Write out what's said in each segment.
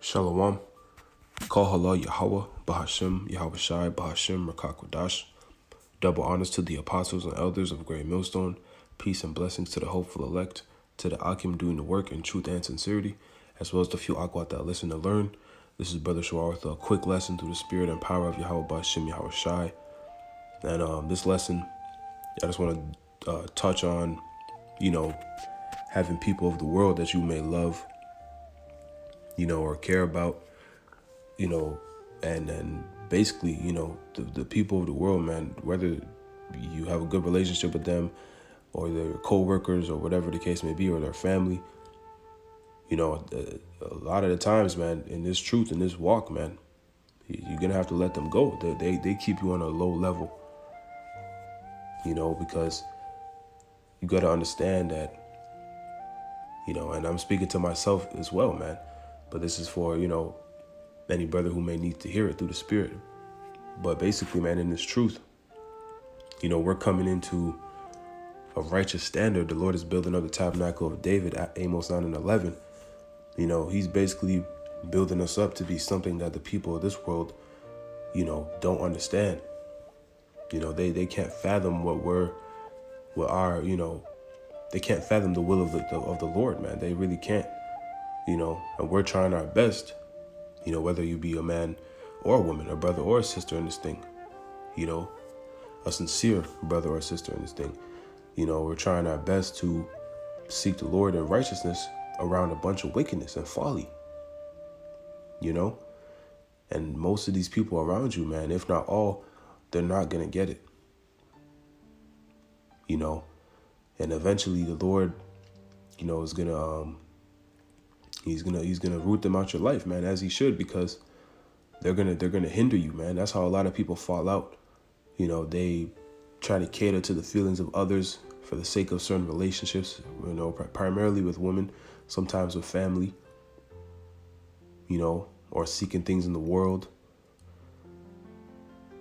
Shalom. Call Halal Yahweh, Bahashem, Yahweh Shai, Bahashem, Rakakwadash. Double honors to the apostles and elders of Great Millstone. Peace and blessings to the hopeful elect, to the Akim doing the work in truth and sincerity, as well as the few Akwat that listen and learn. This is Brother Shawar with a quick lesson through the spirit and power of Yahweh Bahashem, Yahweh Shai. And this lesson, I just want to touch on, having people of the world that you may love, or care about, and basically, the people of the world, man, whether you have a good relationship with them or their co-workers or whatever the case may be, or their family, a lot of the times, man, in this truth, in this walk, man, you're going to have to let them go. They keep you on a low level, because you got to understand that, and I'm speaking to myself as well, man, but this is for, any brother who may need to hear it through the spirit. But basically, man, in this truth, we're coming into a righteous standard. The Lord is building up the tabernacle of David at Amos 9 and 11. He's basically building us up to be something that the people of this world, don't understand. They can't fathom they can't fathom the will of the Lord, man. They really can't, and we're trying our best, whether you be a man or a woman, a brother or a sister in this thing, a sincere brother or sister in this thing. We're trying our best to seek the Lord in righteousness around a bunch of wickedness and folly, and most of these people around you, man, if not all, they're not going to get it, and eventually the Lord, is going to, he's gonna root them out your life, man, as he should, because they're gonna hinder you, man. That's how a lot of people fall out. They try to cater to the feelings of others for the sake of certain relationships, primarily with women, sometimes with family, or seeking things in the world,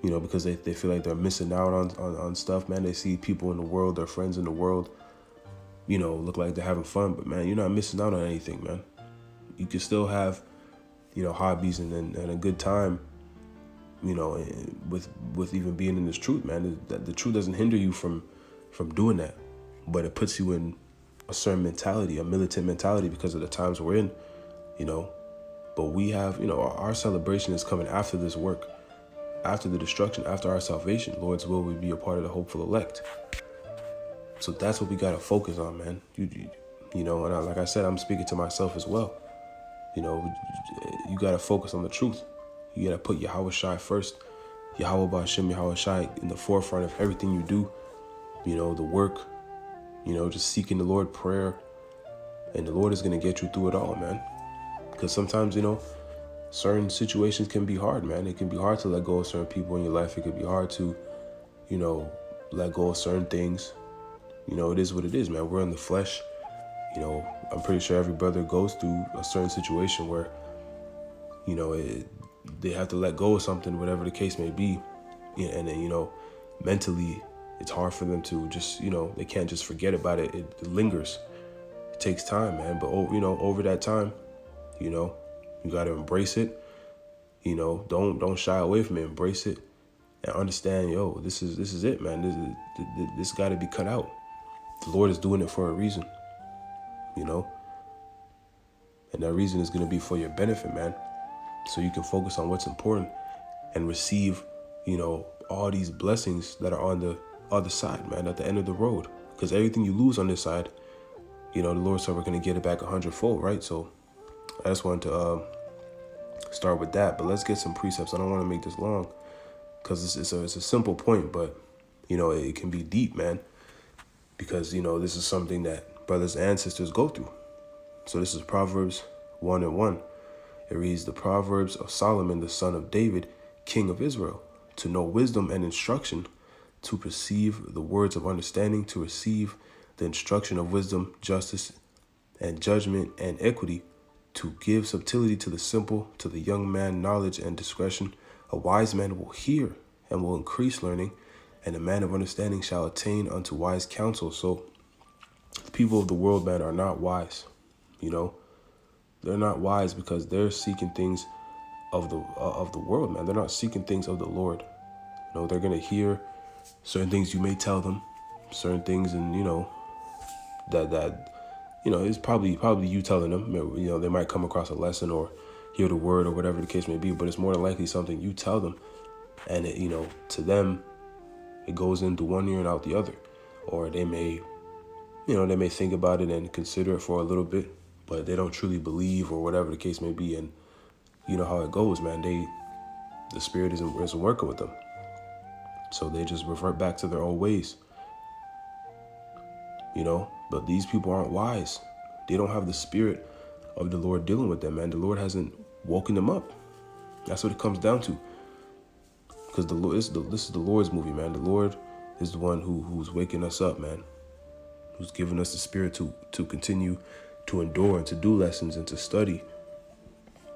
because they feel like they're missing out on stuff, man. They see people in the world, their friends in the world, look like they're having fun, but man, you're not missing out on anything, man. You can still have, hobbies and a good time, with even being in this truth, man. The truth doesn't hinder you from doing that, but it puts you in a certain mentality, a militant mentality, because of the times we're in, But we have, our celebration is coming after this work, after the destruction, after our salvation. Lord's will, we be a part of the hopeful elect. So that's what we got to focus on, man. And like I said, I'm speaking to myself as well. You got to focus on the truth. You got to put Yahweh Shai first. Yahweh Bahashem, Yahweh Shai in the forefront of everything you do. The work, just seeking the Lord, prayer. And the Lord is going to get you through it all, man. Because sometimes, certain situations can be hard, man. It can be hard to let go of certain people in your life. It can be hard to, let go of certain things. It is what it is, man. We're in the flesh. I'm pretty sure every brother goes through a certain situation where, they have to let go of something, whatever the case may be. And then, mentally, it's hard for them to just, they can't just forget about it. It lingers. It takes time, man. But, over that time, you got to embrace it. Don't shy away from it. Embrace it and understand, this is it, man. This got to be cut out. The Lord is doing it for a reason. And that reason is going to be for your benefit, man. So you can focus on what's important and receive, all these blessings that are on the other side, man, at the end of the road. Because everything you lose on this side, the Lord said we're going to get it back 100-fold, right? So I just wanted to start with that. But let's get some precepts. I don't want to make this long because it's a simple point, but, it can be deep, man. Because, this is something that brothers and sisters go through. So this is Proverbs 1:1. It reads, the Proverbs of Solomon, the son of David, king of Israel, to know wisdom and instruction, to perceive the words of understanding, to receive the instruction of wisdom, justice, and judgment and equity, to give subtlety to the simple, to the young man knowledge and discretion. A wise man will hear and will increase learning, and a man of understanding shall attain unto wise counsel. So the people of the world, man, are not wise. The They're not wise because they're seeking things of the world, man. They're not seeking things of the Lord. You know, they're gonna hear certain things you may tell them, certain things, and you know that it's probably you telling them. You know, they might come across a lesson or hear the word or whatever the case may be, but it's more than likely something you tell them, and it, you know, to them, it goes into one ear and out the other, or they may think about it and consider it for a little bit, but they don't truly believe or whatever the case may be. And you know how it goes, man. The spirit isn't working with them, so they just revert back to their old ways. You know, but these people aren't wise. They don't have the spirit of the Lord dealing with them, man. The Lord hasn't woken them up. That's what it comes down to. Because this is the Lord's movie, man. The Lord is the one who's waking us up, man. Who's giving us the spirit to continue to endure and to do lessons and to study.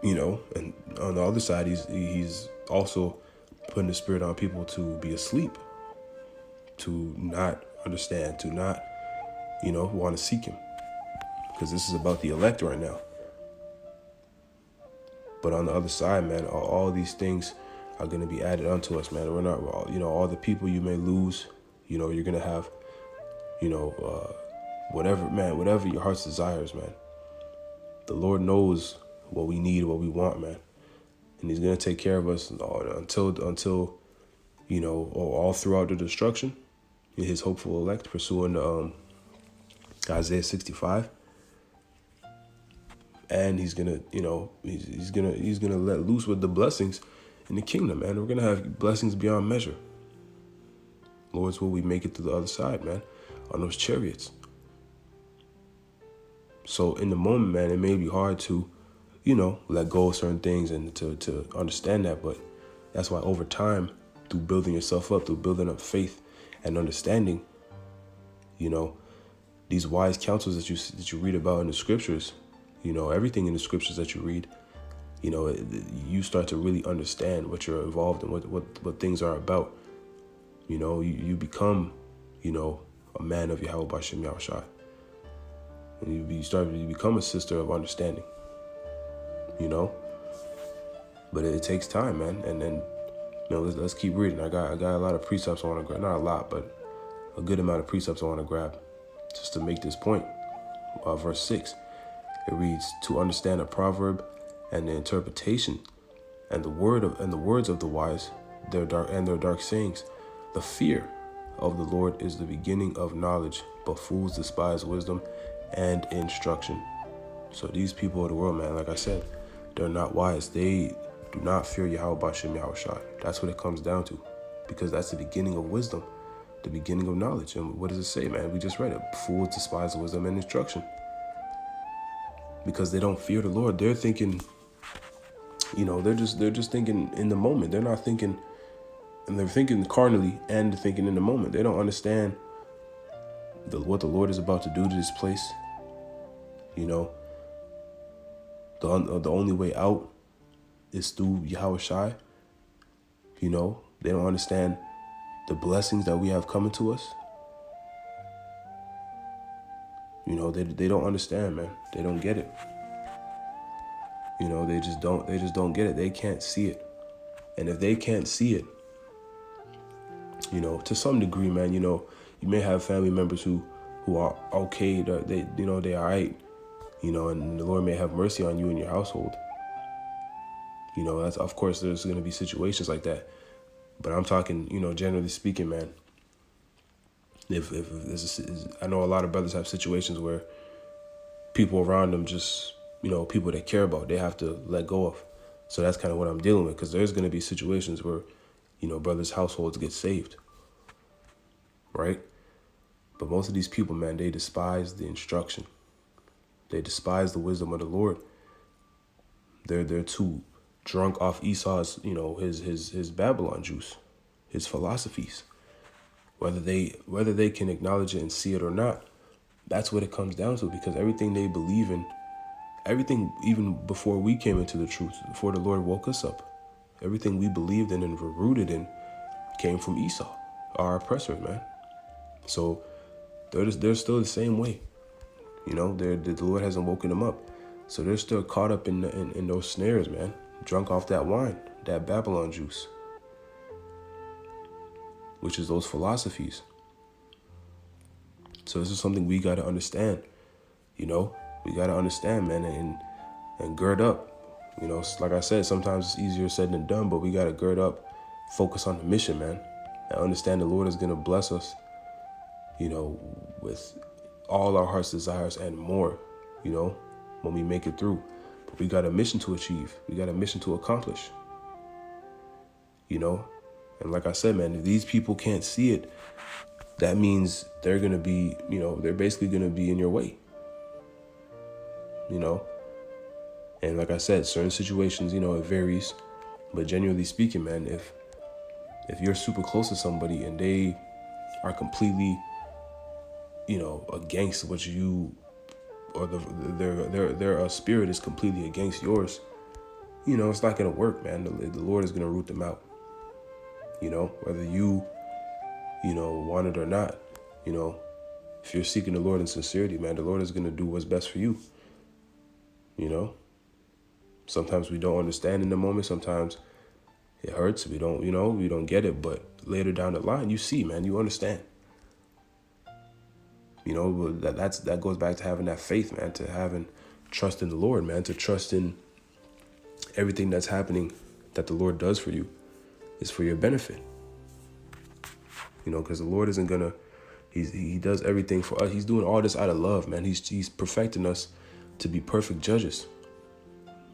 You know, and on the other side, he's also putting the spirit on people to be asleep, to not understand, to not, you know, want to seek him. Because this is about the elect right now. But on the other side, man, all these things are going to be added unto us, man. We're not, you know, all the people you may lose, you know, you're going to have, you know, whatever your heart's desires, man. The Lord knows what we need, what we want, man. And he's going to take care of us until, you know, all throughout the destruction, his hopeful elect pursuing Isaiah 65. And he's gonna, you know, he's gonna let loose with the blessings in the kingdom, man. We're gonna have blessings beyond measure. Lord's will we make it to the other side, man, on those chariots. So in the moment, man, it may be hard to, you know, let go of certain things and to understand that, but that's why over time, through building yourself up, through building up faith and understanding, you know, these wise counsels that you read about in the scriptures, you know, everything in the scriptures that you read, you know, you start to really understand what you're involved in, what things are about. You know, you become, you know, a man of Yahweh Bashem Yahushua. And you become a sister of understanding, you know. But it takes time, man. And then, you know, let's keep reading. I got a lot of precepts I want to grab. Not a lot, but a good amount of precepts I want to grab just to make this point. Verse 6. It reads, to understand a proverb and the interpretation and the words of the wise, their dark sayings. The fear of the Lord is the beginning of knowledge, but fools despise wisdom and instruction. So these people of the world, man, like I said, they're not wise. They do not fear Yahweh Bashem Yahushua. That's what it comes down to, because that's the beginning of wisdom, the beginning of knowledge. And what does it say, man? We just read it. Fools despise wisdom and instruction. Because they don't fear the Lord. They're thinking, you know, they're just thinking in the moment. They're not thinking, and they're thinking carnally and thinking in the moment. They don't understand what the Lord is about to do to this place. You know, the only way out is through Yahweh Shai. You know, they don't understand the blessings that we have coming to us. You know, they don't understand, man. They don't get it. You know, they just don't get it. They can't see it. And if they can't see it, you know, to some degree, man, you know, you may have family members who are okay, they all right, you know, and the Lord may have mercy on you and your household. You know, that's, of course, there's going to be situations like that. But I'm talking, you know, generally speaking, man. If I know a lot of brothers have situations where people around them just, you know, people they care about, they have to let go of. So that's kind of what I'm dealing with, because there's going to be situations where, you know, brothers' households get saved, right? But most of these people, man, they despise the instruction. They despise the wisdom of the Lord. They're too drunk off Esau's, you know, his Babylon juice, his philosophies. Whether they can acknowledge it and see it or not, that's what it comes down to, because everything they believe in, everything even before we came into the truth, before the Lord woke us up, everything we believed in and were rooted in came from Esau, our oppressor, man. So they're still the same way. You know, the Lord hasn't woken them up. So they're still caught up in those snares, man. Drunk off that wine, that Babylon juice, which is those philosophies. So this is something we got to understand, you know. We got to understand, man, and gird up. You know, like I said, sometimes it's easier said than done, but we got to gird up, focus on the mission, man, and understand the Lord is going to bless us, you know, with all our heart's desires and more, you know, when we make it through. But we got a mission to achieve. We got a mission to accomplish, you know. And like I said, man, if these people can't see it, that means they're going to be, you know, they're basically going to be in your way, you know. And like I said, certain situations, you know, it varies. But genuinely speaking, man, if you're super close to somebody and they are completely, you know, against what you, or their spirit is completely against yours, you know, it's not going to work, man. The Lord is going to root them out, you know, whether you know, want it or not. You know, if you're seeking the Lord in sincerity, man, the Lord is going to do what's best for you, you know. Sometimes we don't understand in the moment. Sometimes it hurts. We don't, you know, we don't get it. But later down the line, you see, man, you understand. You know, that goes back to having that faith, man, to having trust in the Lord, man, to trust in everything that's happening that the Lord does for you is for your benefit. You know, because the Lord isn't going to, he does everything for us. He's doing all this out of love, man. He's perfecting us to be perfect judges.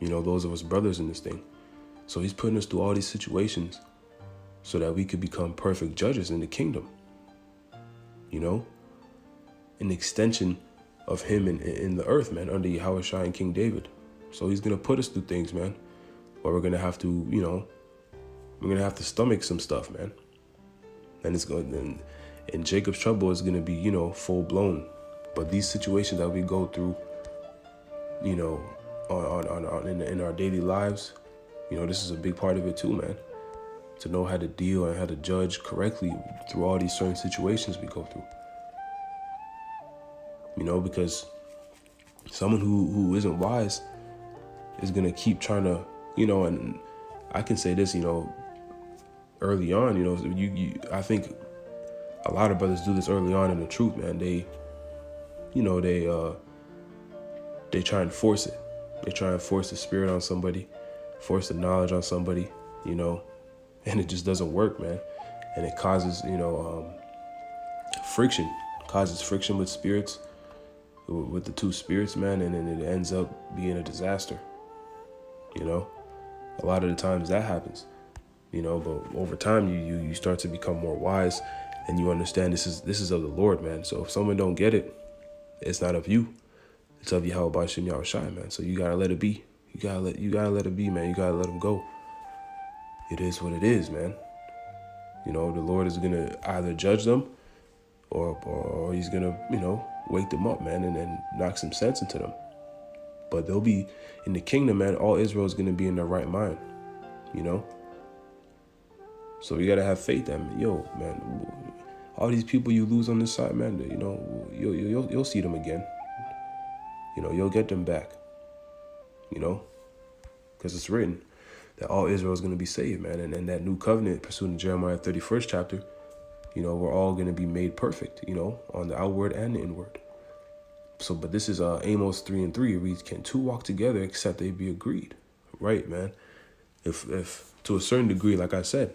You know, those of us brothers in this thing. So he's putting us through all these situations so that we could become perfect judges in the kingdom. You know, an extension of him in the earth, man, under Yahushua and King David. So he's going to put us through things, man, where we're going to have to, you know, we're going to have to stomach some stuff, man. And it's going, and Jacob's trouble is going to be, you know, full blown. But these situations that we go through, you know, in our daily lives, you know, this is a big part of it too, man. To know how to deal and how to judge correctly through all these certain situations we go through. You know, because someone who isn't wise is going to keep trying to, you know, and I can say this, you know, early on, you know, I think a lot of brothers do this early on in the truth, man. They, you know, they try and force it. They try and force the spirit on somebody, force the knowledge on somebody, you know, and it just doesn't work, man. And it causes, you know, friction, causes friction with spirits, with the two spirits, man. And then it ends up being a disaster, you know. A lot of the times that happens, you know, but over time you start to become more wise and you understand this is of the Lord, man. So if someone don't get it, it's not of you. It's of Yahweh Bashim Yahushai, man. So you gotta let it be. You gotta let it be, man. You gotta let them go. It is what it is, man. You know, the Lord is gonna either judge them or he's gonna, you know, wake them up, man, and knock some sense into them. But they'll be in the kingdom, man. All Israel is gonna be in their right mind, you know. So you gotta have faith, man. Yo, man, all these people you lose on this side, man, you know, you'll see them again. You know, you'll get them back, you know, because it's written that all Israel is going to be saved, man. And that new covenant pursued in Jeremiah 31st chapter, you know, we're all going to be made perfect, you know, on the outward and the inward. So, but this is Amos 3:3. It reads, can two walk together except they be agreed? Right, man. If to a certain degree, like I said,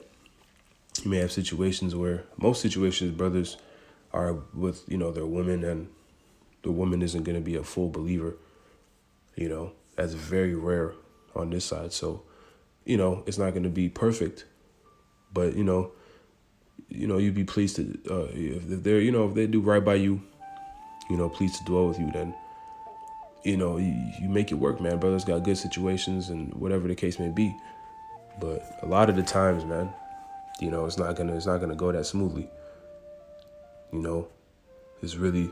you may have situations where most situations, brothers are with, you know, their women and the woman isn't going to be a full believer, you know. That's very rare on this side. So, you know, it's not going to be perfect, but, you know, you'd be pleased to, if they're, you know, if they do right by you, you know, pleased to dwell with you, then, you know, you make it work, man. Brothers got good situations and whatever the case may be. But a lot of the times, man, you know, it's not gonna go that smoothly. You know, it's really,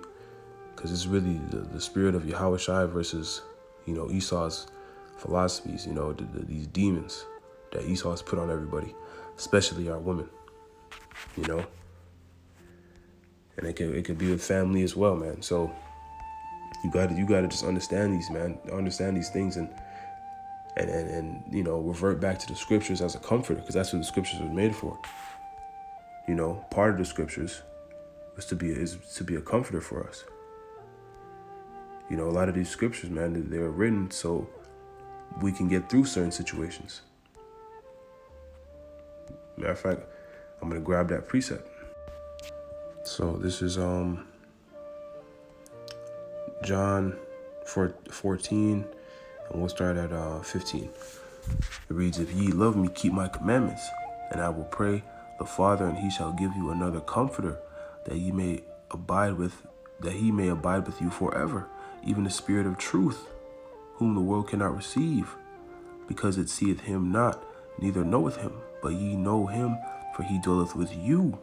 because it's really the spirit of Yahushua versus, you know, Esau's philosophies, you know, these demons that Esau has put on everybody, especially our women, you know. And it could be with family as well, man. So You gotta just understand these, man. Understand these things and you know, revert back to the scriptures as a comforter, because that's what the scriptures were made for. You know, part of the scriptures is to be a comforter for us. You know, a lot of these scriptures, man, they're written so we can get through certain situations. Matter of fact, I'm gonna grab that precept. So this is John 14, and we'll start at 15. It reads, "If ye love me, keep my commandments, and I will pray the Father, and he shall give you another comforter, that he may abide with you forever, even the Spirit of truth, whom the world cannot receive, because it seeth him not, neither knoweth him. But ye know him, for he dwelleth with you,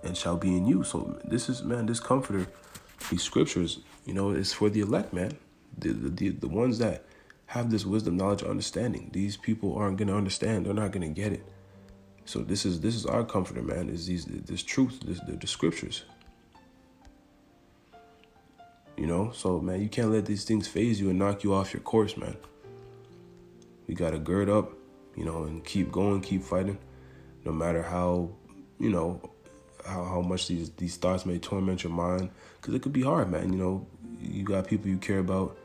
and shall be in you." So this is, man, this comforter, these scriptures, you know, is for the elect, man. The ones that have this wisdom, knowledge, understanding. These people aren't gonna understand. They're not gonna get it. So this is our comforter, man. Is this truth, the scriptures. You know, so man, you can't let these things phase you and knock you off your course, man. You gotta gird up, you know, and keep going, keep fighting, no matter how, you know, how much these thoughts may torment your mind, because it could be hard, man. You know, you got people you care about.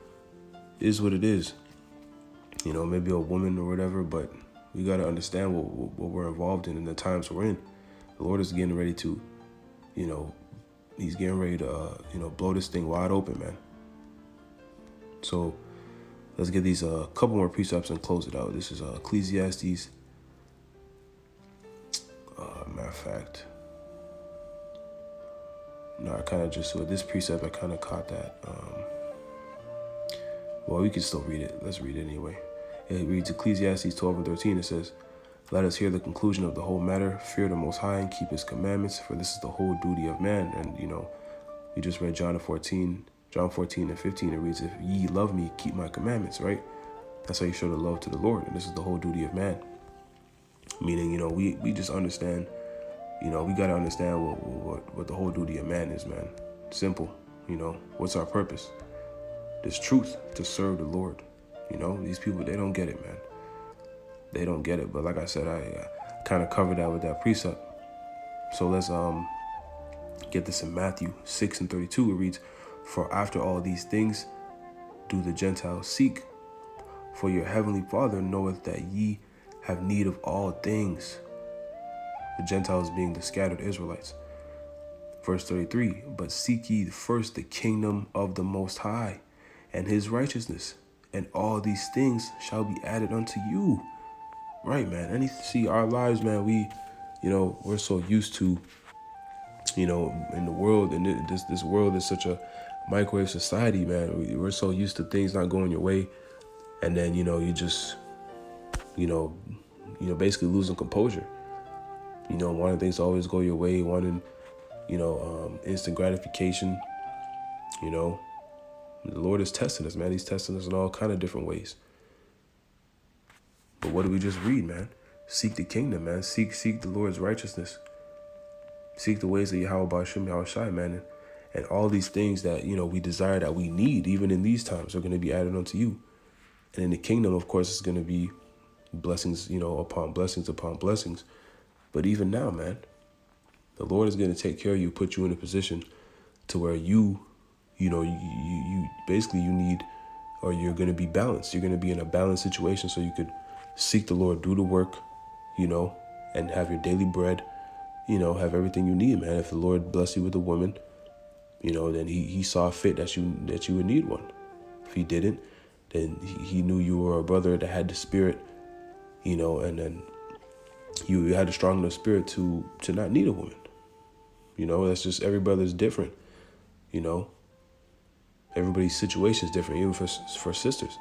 It is what it is. You know, maybe a woman or whatever, but we got to understand what we're involved in and the times we're in. The Lord is getting ready to, you know, he's getting ready to, you know, blow this thing wide open, man. So let's get these couple more precepts and close it out. This is Ecclesiastes. Matter of fact, no, I kind of just, with this precept, I kind of caught that. Well, we can still read it. Let's read it anyway. It reads Ecclesiastes 12 and 13. It says, "Let us hear the conclusion of the whole matter. Fear the Most High and keep his commandments, for this is the whole duty of man." And, you know, we just read John 14 and 15. It reads, "If ye love me, keep my commandments," right? That's how you show the love to the Lord. And this is the whole duty of man. Meaning, you know, we just understand, you know, we got to understand what the whole duty of man is, man. Simple. You know, what's our purpose? This truth, to serve the Lord. You know, these people, they don't get it, man. They don't get it. But like I said, I kind of covered that with that precept. So let's get this in Matthew 6 and 32. It reads, "For after all these things do the Gentiles seek. For your heavenly Father knoweth that ye have need of all things." The Gentiles being the scattered Israelites. Verse 33, "But seek ye first the kingdom of the Most High and his righteousness, and all these things shall be added unto you." Right, man. And you see our lives, man, you know, we're so used to, you know, in the world, and this world is such a microwave society, man. We're so used to things not going your way. And then, you know, you just, you know, basically losing composure. You know, wanting things to always go your way, wanting, you know, instant gratification. You know, the Lord is testing us, man. He's testing us in all kind of different ways. But what do we just read, man? Seek the kingdom, man. Seek the Lord's righteousness. Seek the ways of Yahweh Bashim Yahushai, man. And all these things that, you know, we desire, that we need, even in these times, are going to be added unto you. And in the kingdom, of course, it's going to be blessings, you know, upon blessings upon blessings. But even now, man, the Lord is going to take care of you, put you in a position to where you know, you basically you need, or you're going to be balanced. You're going to be in a balanced situation so you could seek the Lord, do the work, you know, and have your daily bread, you know, have everything you need, man. If the Lord bless you with a woman, you know, then he saw fit that you would need one. If he didn't, then he knew you were a brother that had the spirit, you know, and then you had a strong enough spirit to not need a woman. You know, that's just, every brother's different, you know. Everybody's situation is different, even for sisters.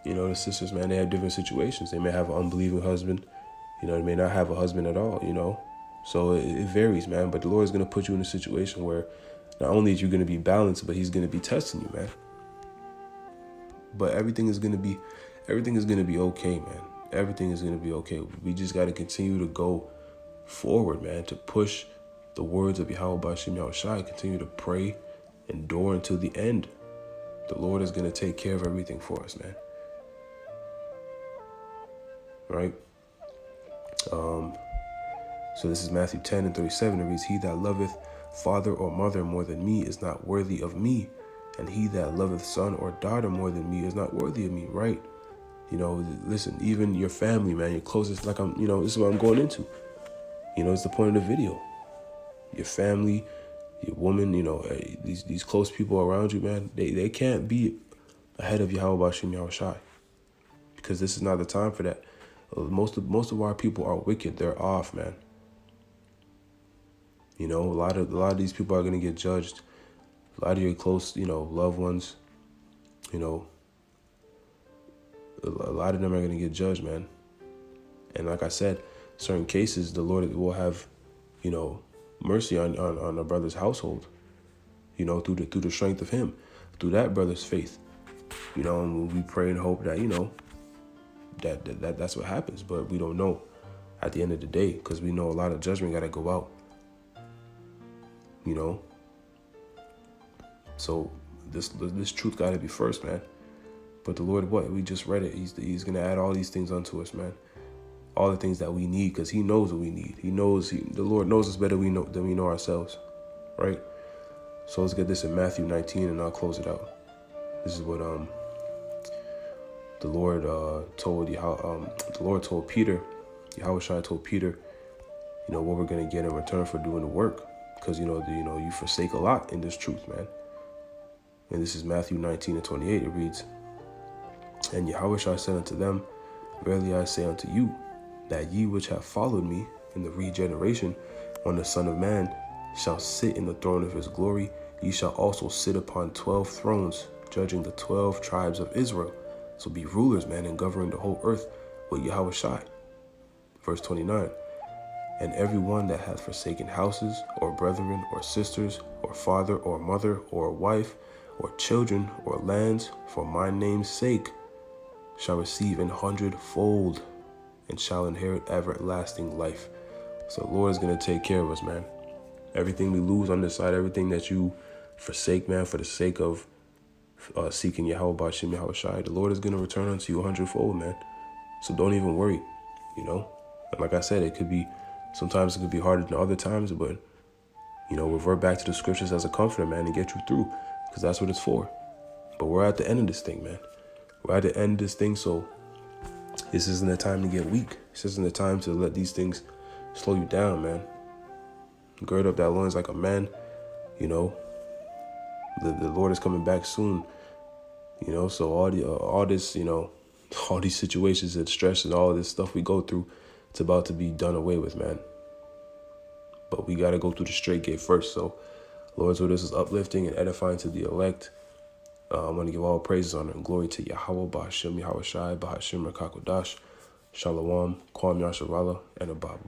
You know, the sisters, man, they have different situations. They may have an unbelieving husband. You know, they may not have a husband at all, you know. So it varies, man. But the Lord is going to put you in a situation where not only is you going to be balanced, but he's going to be testing you, man. But everything is going to be okay, man. Everything is going to be okay. We just got to continue to go forward, man, to push the words of Yahweh Bashim Yahushai, continue to pray, endure until the end. The Lord is going to take care of everything for us, man. Right? So this is Matthew 10:37. It reads, he that loveth father or mother more than me is not worthy of me. And he that loveth son or daughter more than me is not worthy of me, right? You know, listen, even your family, man, your closest, like this is what I'm going into. It's the point of the video. Your family, your woman, these close people around you, man, they can't be ahead of Yahweh Bashim Yahushai. Because this is not the time for that. Most of our people are wicked. They're off, man. A lot of these people are going to get judged. A lot of your close, loved ones, a lot of them are going to get judged, man. And like I said, certain cases, the Lord will have, mercy on a brother's household, through the strength of him, through that brother's faith, and we pray and hope that, that's what happens. But we don't know at the end of the day, because we know a lot of judgment got to go out, So this truth got to be first, man. But the Lord, we just read it. He's going to add all these things unto us, man. All the things that we need, because he knows what we need. The Lord knows us better than we know ourselves, right? So let's get this in Matthew 19, and I'll close it out. This is what the Lord told Peter. Yahushua told Peter, what we're going to get in return for doing the work, because you forsake a lot in this truth, man. And this is Matthew 19:28. It reads, and Yahushua said unto them, verily I say unto you, that ye which have followed me in the regeneration, when the Son of Man shall sit in the throne of his glory, ye shall also sit upon 12 thrones, judging the 12 tribes of Israel. So be rulers, man, and governing the whole earth with Yahushua. Verse 29. And every one that hath forsaken houses, or brethren, or sisters, or father, or mother, or wife, or children, or lands, for my name's sake, shall receive 100-fold, and shall inherit everlasting life. So the Lord is going to take care of us, man. Everything we lose on this side, everything that you forsake, man, for the sake of seeking Yahweh Bashim Yahushai, the Lord is going to return unto you 100-fold, man. So don't even worry, And like I said, sometimes it could be harder than other times, but, revert back to the scriptures as a comforter, man, and get you through, because that's what it's for. But we're at the end of this thing, man. We're at the end of this thing, so this isn't the time to get weak. This isn't the time to let these things slow you down, man. Gird up that loins like a man, The Lord is coming back soon, So all this, all these situations and stress and all of this stuff we go through, it's about to be done away with, man. But we got to go through the straight gate first. So, Lord, so this is uplifting and edifying to the elect. I want to give all praises, honor, and glory to Yahweh, Bahashim, Yahushai, Bahashim, Rakakodash, Shalom, Kwam Yasharala, and Abba.